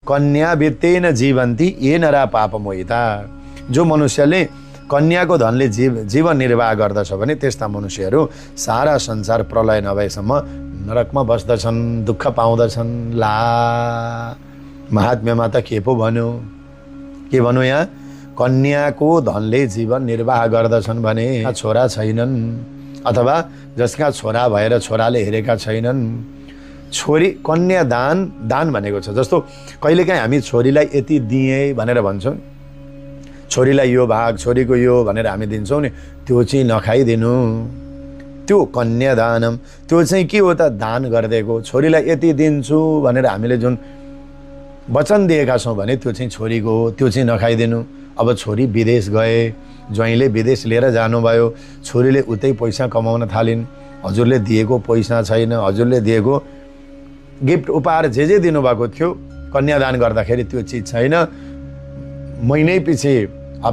कन्या वित्तेन जीवन्ती ये नरा पापमोहिता। जो मनुष्यले कन्याको धनले जीवन निर्वाह गर्दछ भने त्यस्ता मनुष्यहरू सारा संसार प्रलय नभएसम्म नरकमा बस्दछन्, दुःख पाउँदछन्। ला महात्म्यमा त के पो भन्यो, के भन्यो यहाँ? कन्याको धनले जीवन निर्वाह गर्दछन् भने छोरा छैनन्, अथवा जसका छोरा भएर छोराले हेरेका छैनन्। छोरी कन्या दान भनेको छ। जस्तो कहिलेकाहीँ हामी छोरीलाई यति दिएँ भनेर भन्छौँ, छोरीलाई यो भाग, छोरीको यो भनेर हामी दिन्छौँ नि, त्यो चाहिँ नखाइदिनु। त्यो कन्यादानम, त्यो चाहिँ के हो त? दान गरिदिएको। छोरीलाई यति दिन्छु भनेर हामीले जुन वचन दिएका छौँ भने त्यो चाहिँ छोरीको हो, त्यो चाहिँ नखाइदिनु। अब छोरी विदेश गए, ज्वाइँले विदेश लिएर जानुभयो, छोरीले उतै पैसा कमाउन थालिन्, हजुरले दिएको पैसा छैन, हजुरले दिएको गिफ्ट उपहार जे दिनुभएको थियो कन्यादान गर्दाखेरि त्यो चिज छैन, महिनै पछि